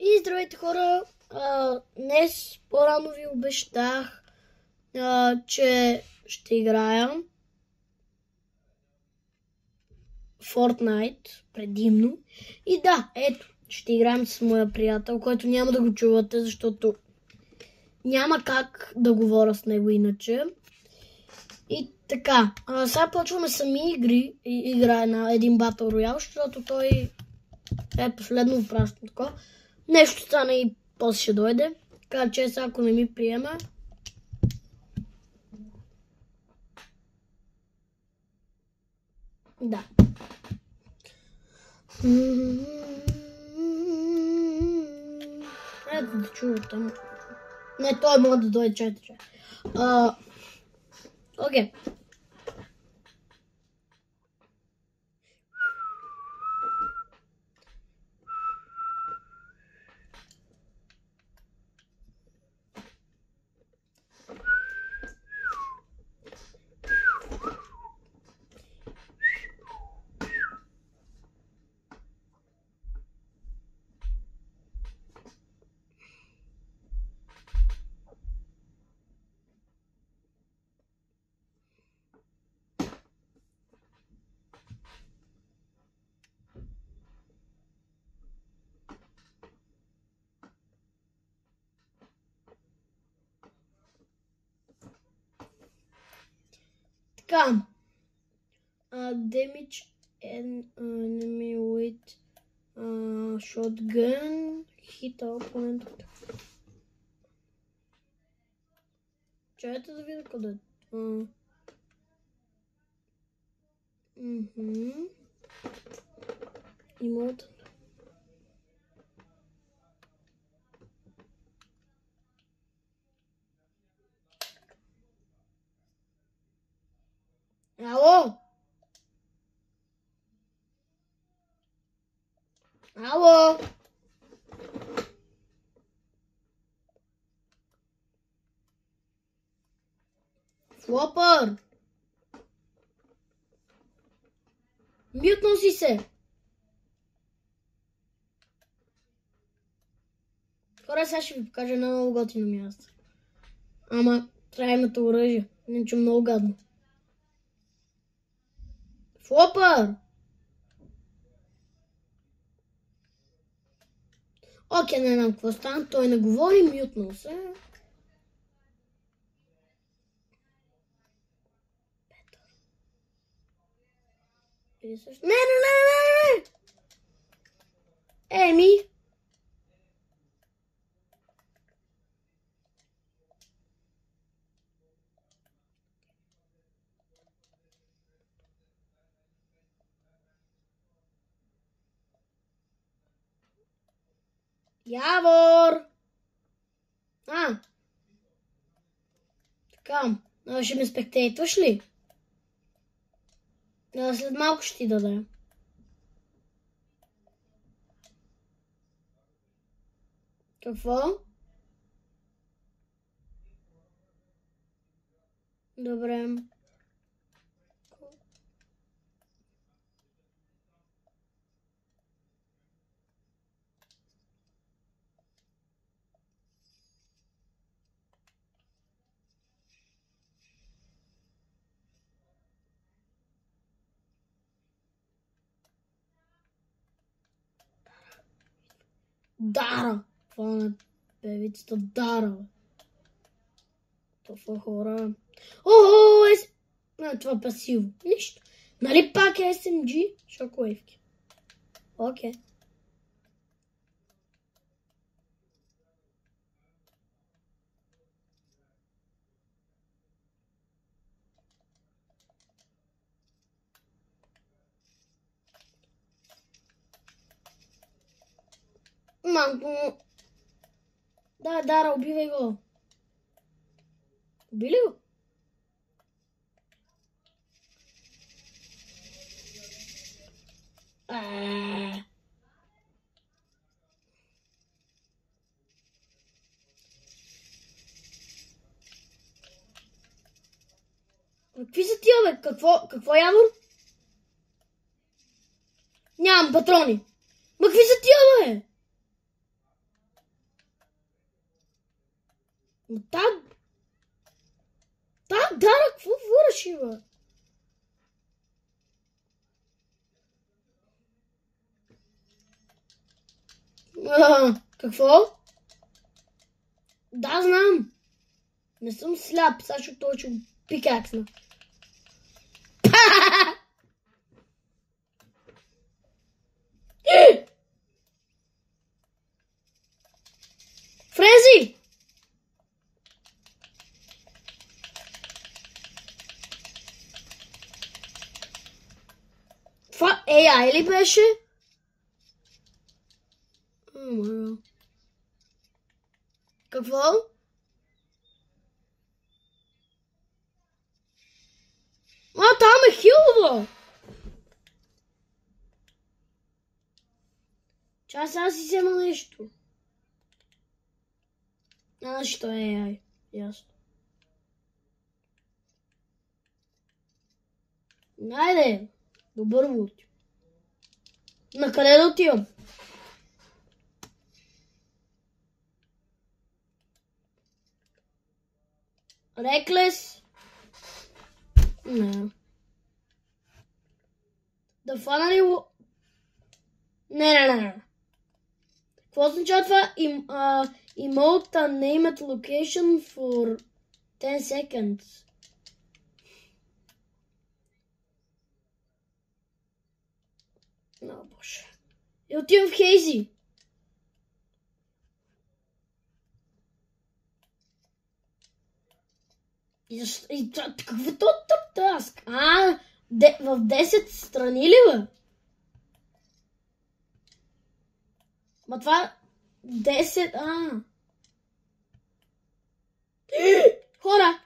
И здравейте хора, днес по-рано ви обещах, че ще играя Fortnite предимно. И да, ето, ще играем с моя приятел, който няма да го чувате, защото няма как да говоря с него иначе. И така, сега почваме сами игри, играе на един Battle Royale, защото той е последно праща такова. Нещо стане и после ще дойде. Така че сега, ако не ми приеме, да. Ето да чува там. Не, той може да дойде, чайте. Окей. Така. Damage an enemy with shotgun. Hit opponent. Чайте да видя къде. Emote. Ало! Ало! Флопър! Мютнал си се! Хора, сега ще ви покажа едно много готино място. Ама, трябва да имате оръжие, иначе много гадно. Флопър! Окей, не знам какво стана, той не говори, мютнал се. Не! Еми! Явор! Така, ще ме спектейтваш ли? След малко ще ти даде. Какво? Добре. Дара! Това е певицата Дара. Това хора. Това пасиво. Нищо. Нали пак е SMG? Шокуейвки. Окей. Мамко. Да, Дара, убивай го. Убили го? Какви са тия, бе? Какво Явор? Нямам патрони. Ма какви са тия, бе? Дара, какво върши, бе? Какво? Да, знам. Не съм сляп, сега ще точно пикаксна. Фрези! Това AI ли беше? Какво? Там е хилово! Чай сега си взема нещо. Значи то е AI. Ясно. Найде! Добър лут. На къде да отивам? Реклес? Не. Да фана ли... Не. Какво означава това? Emote unnamed location for 10 seconds. О, боже. И отивам в Хейзи. И какво то таск? В 10 страни ли, бе? Ма това 10... Хора!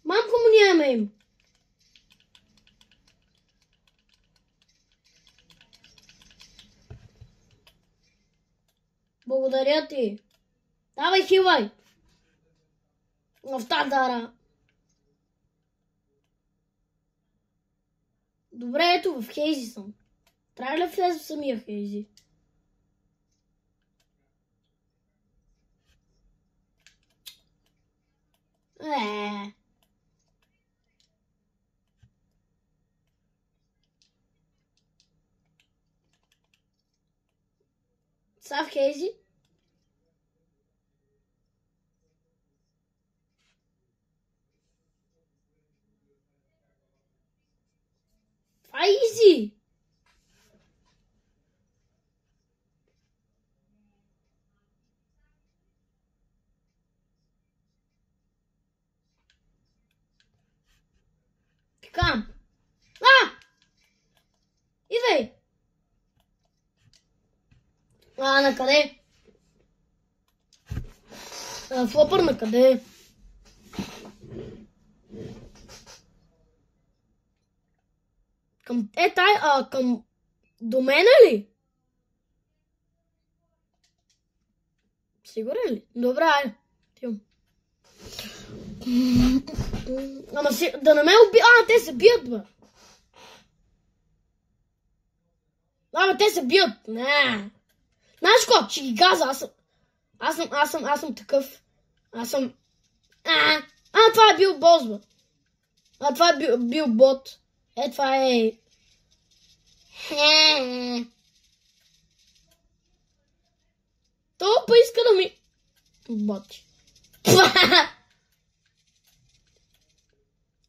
Мамко му няма им. Благодаря ти. Давай, хивай. В Дара. Добре, ето в Хейзи съм. Трябва ли да влеза в самия Хейзи? Са в Хейзи? Това е изи! Така. Идвай! На къде? Флопър на къде? Към... към... До мене ли? Сигурен ли? Добре, айде. Тим. Ама си... Да не ме уби... те се бият, бе. Те се бият. Не. Знаеш какво? Ще ги газа. Аз съм такъв. Това е бил бос, бе. Това е бил бот. Това е... Това иска да ми... Боти.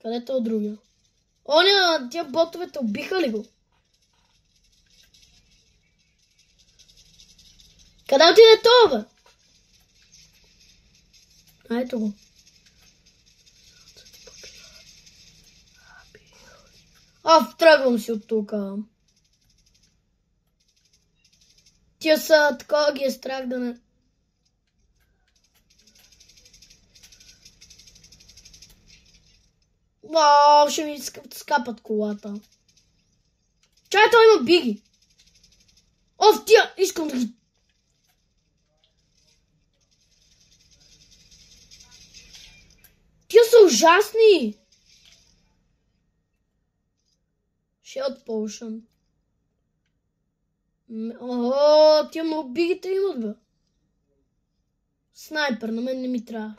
Където е другия? Тия ботовете убиха ли го? Къде отиде това, бе? Ето го. Тръгвам си от тука. Тия са такова ги е страх да не... Ще ми скапат колата. Чай, той има биги. Тия, искам да ги... са ужасни! Shield Potion. О, тия много бигите имат, бе. Снайпер, на мен не ми трябва.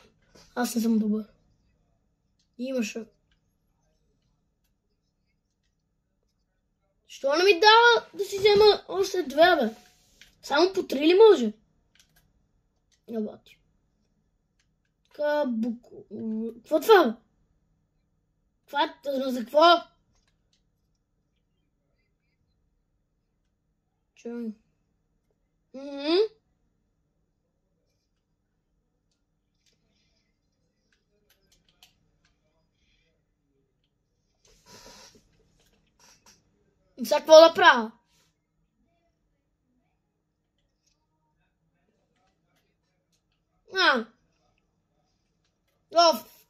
Аз не съм добър. Имаше. Що не ми дава да си взема още две, бе? Само по 3 ли може? Работи. Кабуко. Какво това, бе? За какво? Чуй. За какво да правя?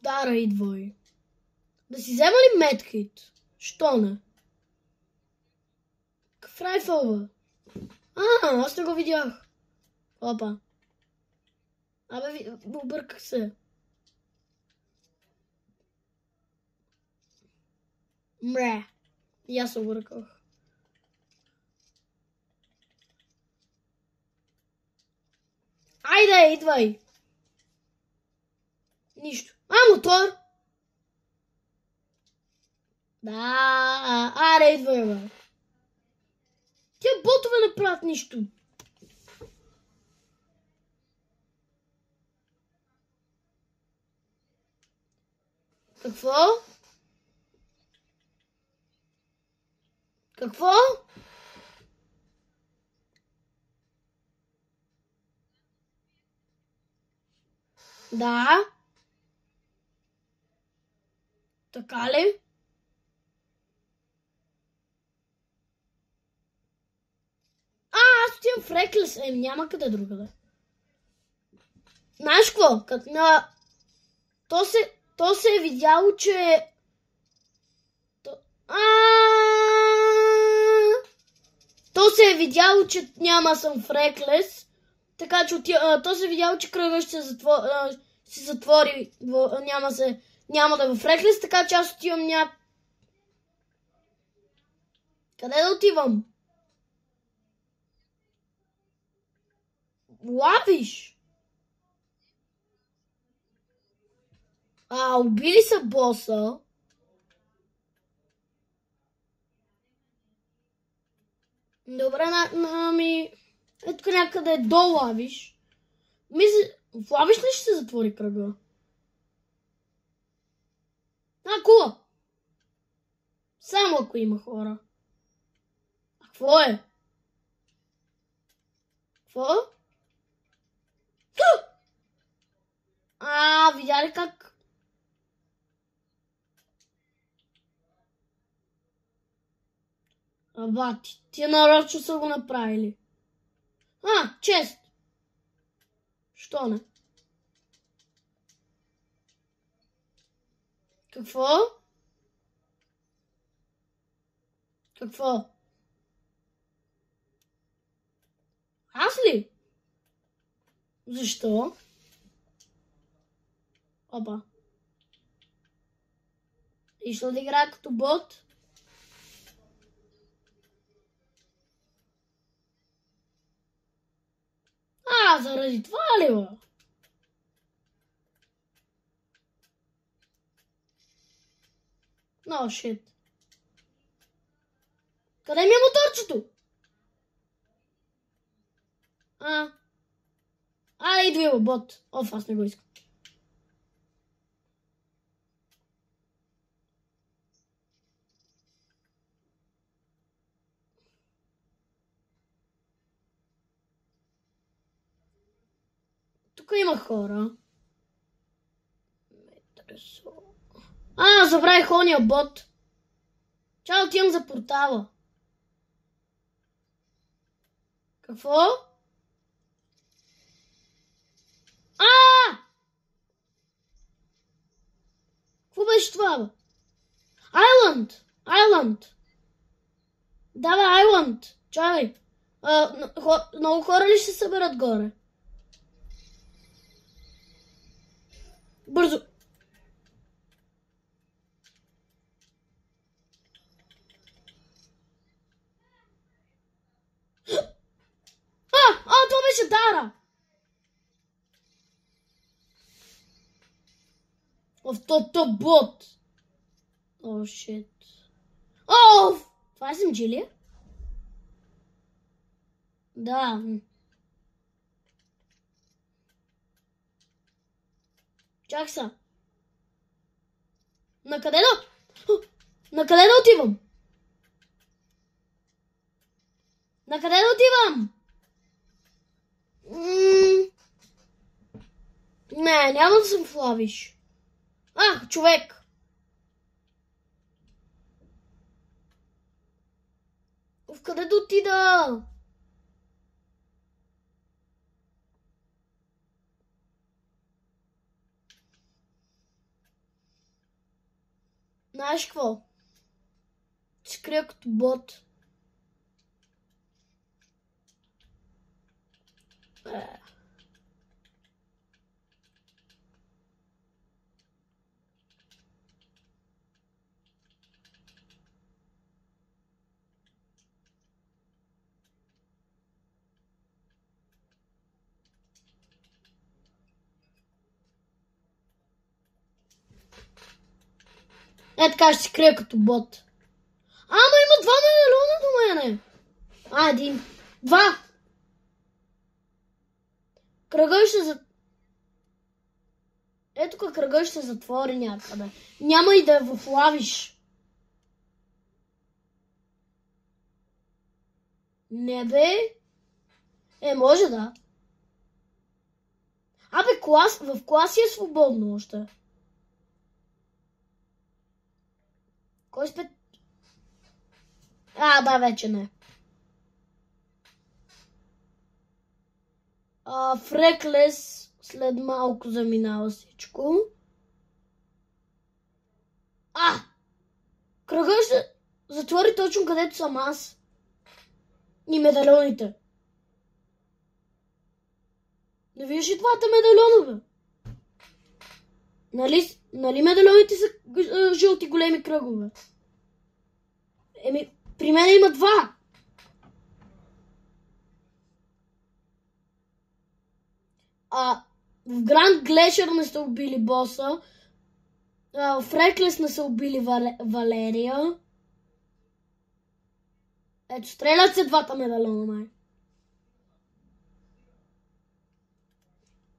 Дара идва и. Да си взема ли медкит? Що не? Какъв райфъл, бе? Аз не го видях. Опа. Абе, обърках се. Мре. И аз се обърках. Айде, идвай. Нищо. Мотор. Да, аре, идвай, бе. Тия ботове не правят нищо. Какво? Какво? Да. Така ли? Аз отивам в Реклес. Няма къде другаде. Знаеш какво? То се е видяло, че... То се е видяло, че няма съм в Реклес. Така че то се е видяло, че кръгът ще се затвори. Няма да е в Реклес, така че аз отивам Къде да отивам? Лавиш? Убили са боса. Добре, ето някъде до лавиш. В лавиш ли ще се затвори кръга? Кула. Само ако има хора. Какво е? Какво? Видя ли как? Бати, тия нарочно са го направили. Чест. Що не? Какво? Какво? Аз ли? Защо? Опа. И ще да играя като бот? Заради това ли, бе? Шит. Къде ми е моторчето? Идва, бот. Аз не го искам. Тук има хора. Забравих ония бот. Чао, отивам за портала. Какво? Какво беше това, бе? Айланд. Да, бе, Айланд. Чай. Много хора ли ще се съберат горе? Бързо. Това беше Дара! Автобот! О, шит. Това е SMG ли? Да. Чак са. Накъде да отивам? Накъде да отивам? Не, няма да съм в лавиш. Човек. В къде да отида? Знаеш какво? Се крия като бот. Така ще се крия като бот. Но има 2 медальона до мене. 1. 2. Кръгът ще Ето как кръгът ще се затвори някъде. Няма и да е в лавиш. Не бе. Може да. В класи е свободно още. Кой спе... Да, вече не. Фреклес след малко заминава всичко. Кръгът ще затвори точно където съм аз. И медальоните. Не виждаш ли двата медальона, бе? Нали медальоните са жълти големи кръгове? При мен има 2. В Гранд Глешер не са убили боса. В Реклес не са убили Валерия. Ето, стрелят се 2 медальона, май.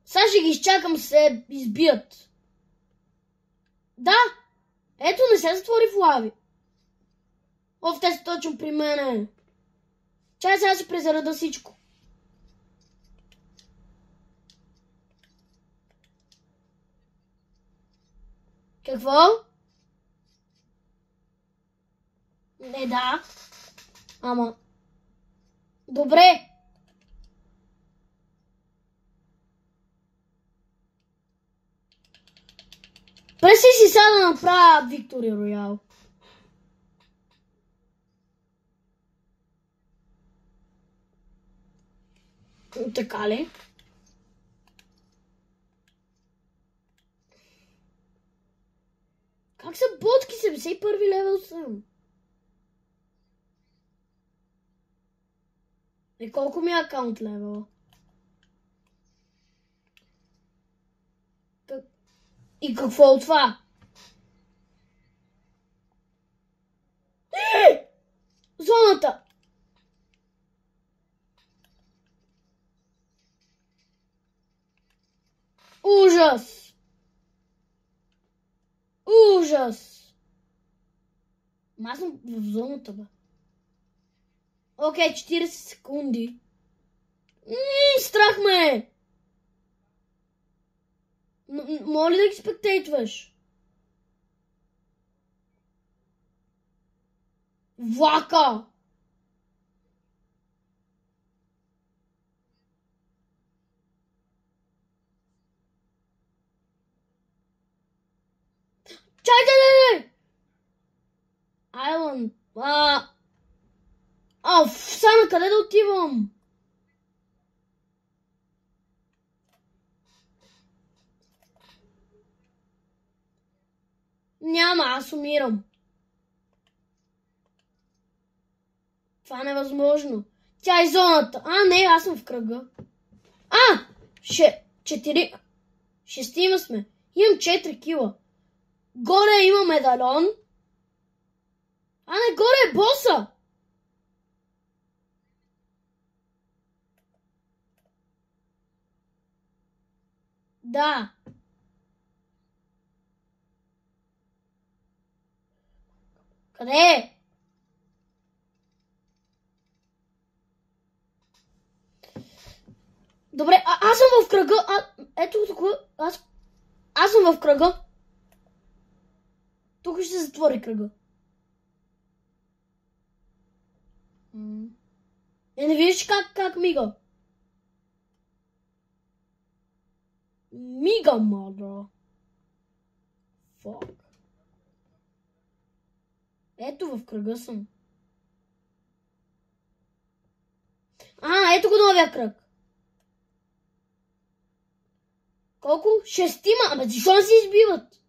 Сега ще ги изчакам се избият. Да! Ето, не се затвори в лави. Те са точно при мене. Чай сега си презареда всичко. Какво? Не, да. Ама. Добре. Преси си сега да направя Victory Royale. Така ли? Как са ботки? 71 левел съм. Колко ми е акаунт левела? И какво от това? Зоната! Ужас! Ужас! Аз съм в зоната, бе. Окей, 40 секунди. Страх ме! Моля да ги спектейтваш. Влака! Чайте! Айланд. Сана, къде да отивам? Няма, аз умирам. Това е невъзможно. Тя е зоната. А, не, аз съм в кръга. А! 4. Шестима сме. Имам 4 кила. Горе има медальон. А, не, горе е боса. Да. Къде е? Добре, аз съм в кръга. Ето тук. Аз съм в кръга. Тук ще се затвори кръга. Не виждаш как мига? Мига, мада. Фак. Ето в кръга съм. Ето го новия кръг. Колко? 6. Абе, защо не се избиват?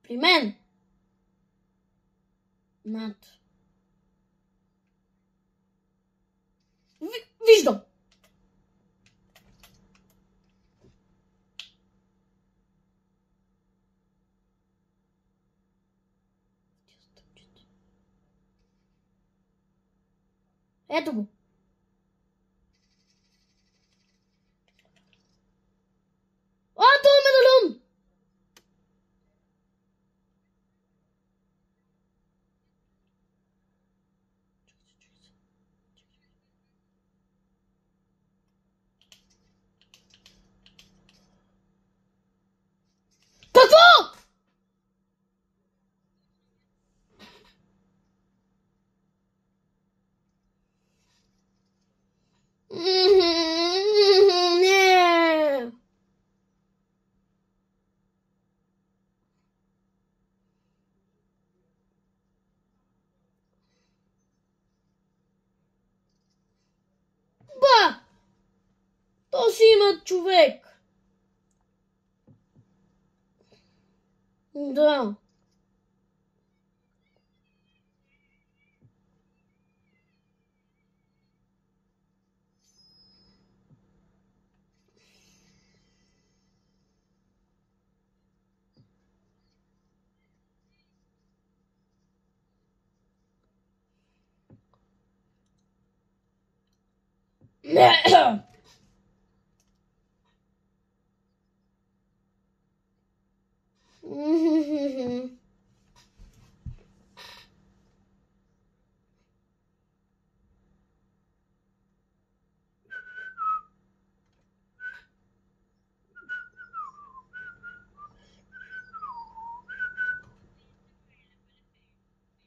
При мен. Над. Виждам. Ето го. Това е медальон! Какво? Не. Ба! То си има човек. Да.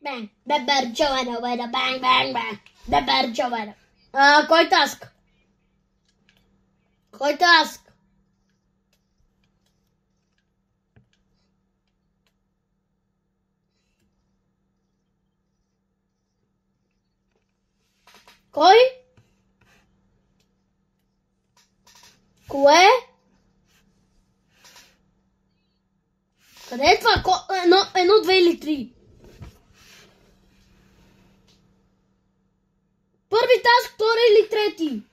Bang, бебер човена, беда, бang, bang, bang. Бебер човена. Кой таск? Кой таск? Кой? Кое? Къде е това? Едно, 2 или 3? Първи таск, втори или трети?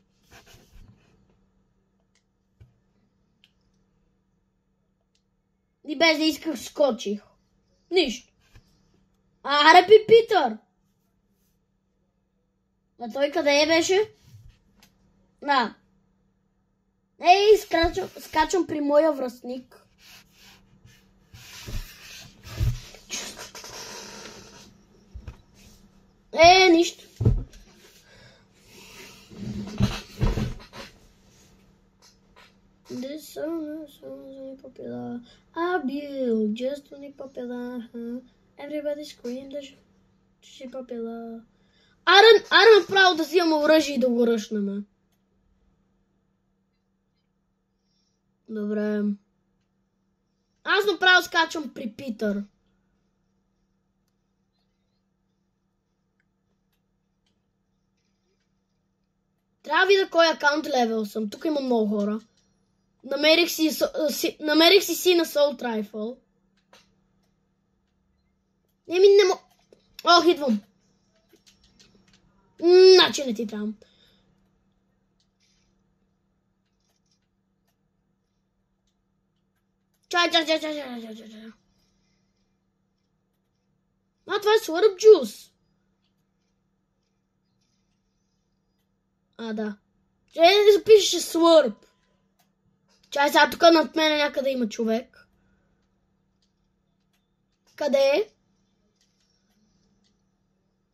И без да исках скочих. Нищо. Аре, Питър! А той къде беше? Да. Ей, скачам при моя връстник. Нищо. This song is only popular. I build just only popular. Everybody scream that she popular. Арен право да взимам оръжие и да го ръшнеме. Добре. Аз направо скачам при Питър. Трябва да видя кой акаунт левел съм. Тук има много хора. Намерих си на Assault Rifle. Не мога. Ох, идвам. Значи не ти трябва. Чай. А, това е Slurp Juice. Да. Чай да запишеш Slurp. Чай сега тук над мене някъде има човек. Къде е?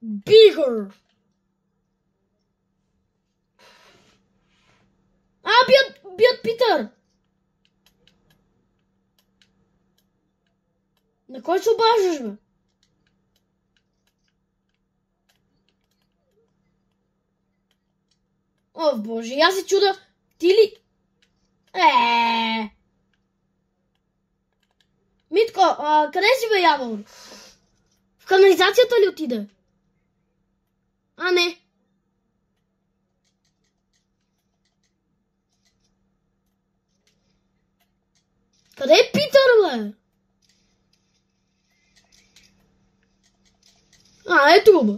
Bigger. Бият Питър. На кой се обаждаш, бе? О, боже, аз се чуда. Ти ли? Митко, къде си, бе, Явор? В канализацията ли отиде? Не. Къде е Питър, бе? Ето го, бе.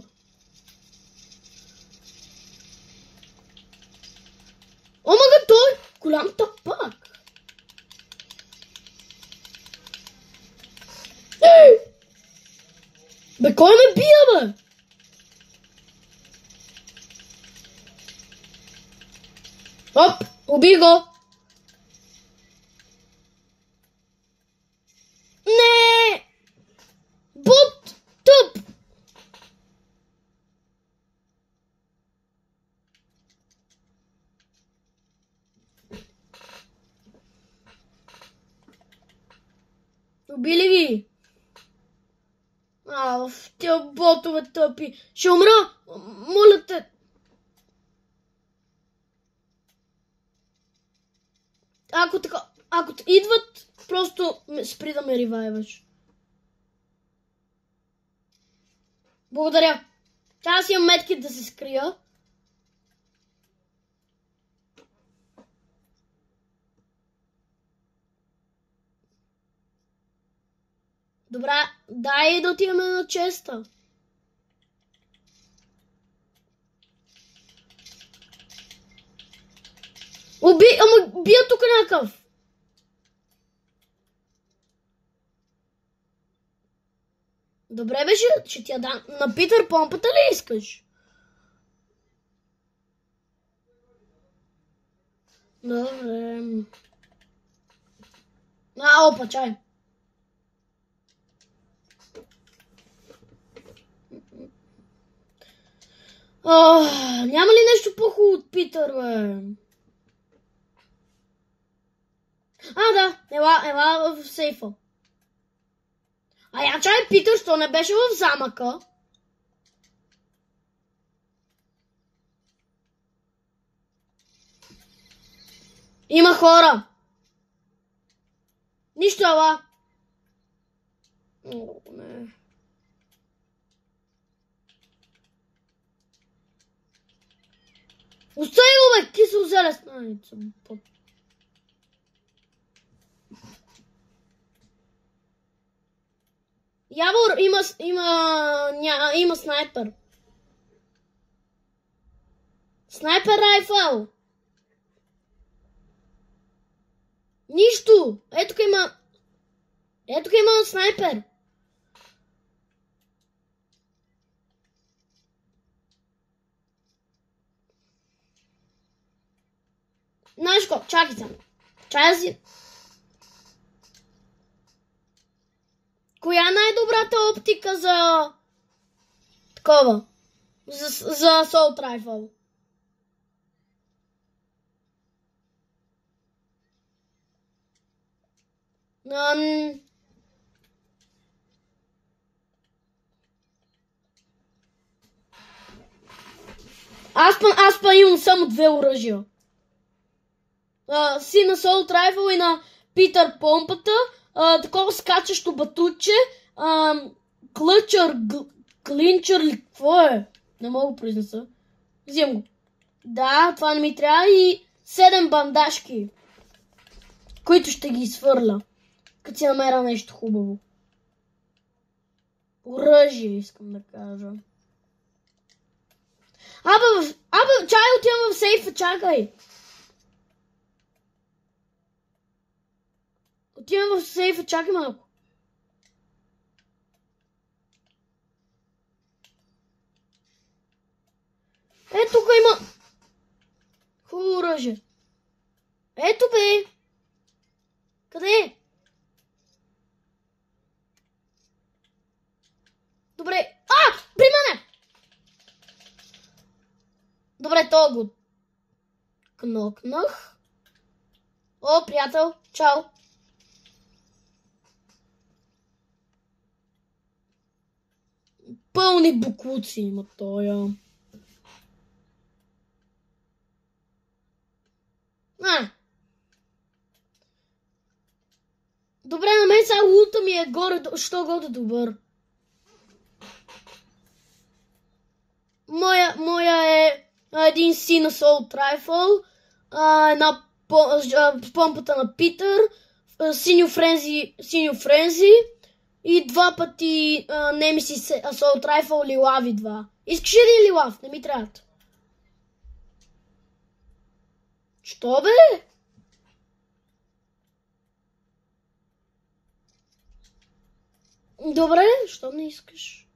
Омага, той голям тапак. Бе, кой ме бия, бе? Оп, уби го. Не! Бут, тъп. Убили ги. Тя ботове тъпи. Ще умра. Моля те. Ако идват, просто спри да ме ревайваш. Благодаря. Аз имам метки да се скрия. Добре, дай да отиваме на честа. Ама бия тук някакъв. Добре беше, ще ти я дам. На Питър помпата ли искаш? Добре. Опа, чай. Няма ли нещо по-хубаво от Питър, бе? Да, ела в сейфа. Чай, Питър, що не беше в замъка? Има хора. Нищо, ела. Не. Остави го, бе, кисело зеле страница. Явор, има снайпер. Снайпер райфъл. Нищо. Ето има снайпер. Знаеш ко, чакай сега. Чая си. Коя е най-добрата оптика за такова? За Assault Rifle? Аз па имам само две оръжия. Си на Assault Rifle и на Питър помпата. Такова скачащо батуче. Клинчър ли? Какво е? Не мога да произнеса. Взимам го. Да, това не ми трябва и 7 бандажки, които ще ги свърля, като си намеря нещо хубаво. Оръжие, искам да кажа. Абе, чай, отивам в сейфа, чакай. Отивам в сейфа, чакай малко. Тук има хубаво оръжие. Ето бе. Къде е? Добре. При мене! Добре, то го кнокнах. О, приятел, чао. Пълни буклуци има тоя. Добре, на мен сега лута ми е горе, що горе добър. Моя е един син Assault Rifle, една помпата на Питър, синьо френзи и 2 пъти Nemesis Assault Rifle лилави 2. Искаш ли лилав? Не ми трябват. Що бе? Добре, що не искаш?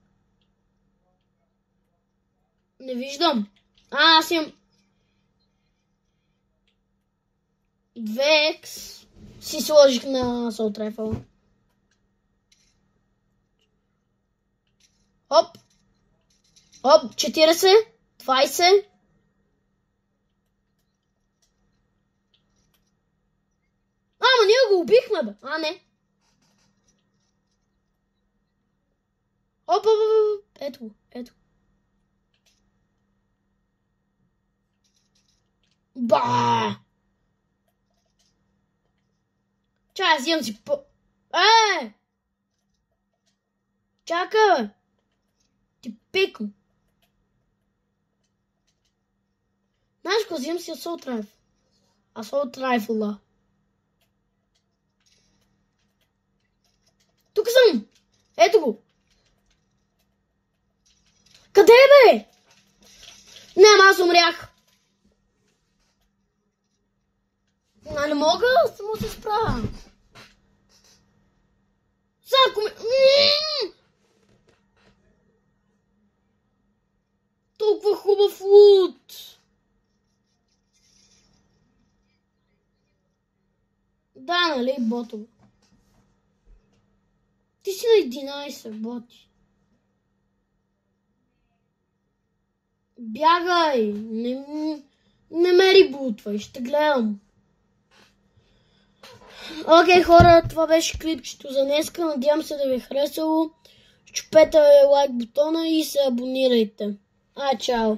Не виждам. Аз имам 2X. Си сложих на Assault Rifle. Оп. 40. 20. Ама ние го убихме, бе. Не. Оп. Ето го. Ба! Чай, аз имам си Чакай, бе! Ти пикам. Знаеш какво, взимам си Assault Rifle. Тук съм! Ето го! Къде бе? Не, аз умрях. Не мога, само се справя. Толкова хубав лут. Да, нали, ботове. Ти си на 11, боти. Бягай! Не ме рибутвай, ще гледам. Окей, хора, това беше клипчето за днеска. Надявам се да ви е харесало. Чупете лайк бутона и се абонирайте. Чао!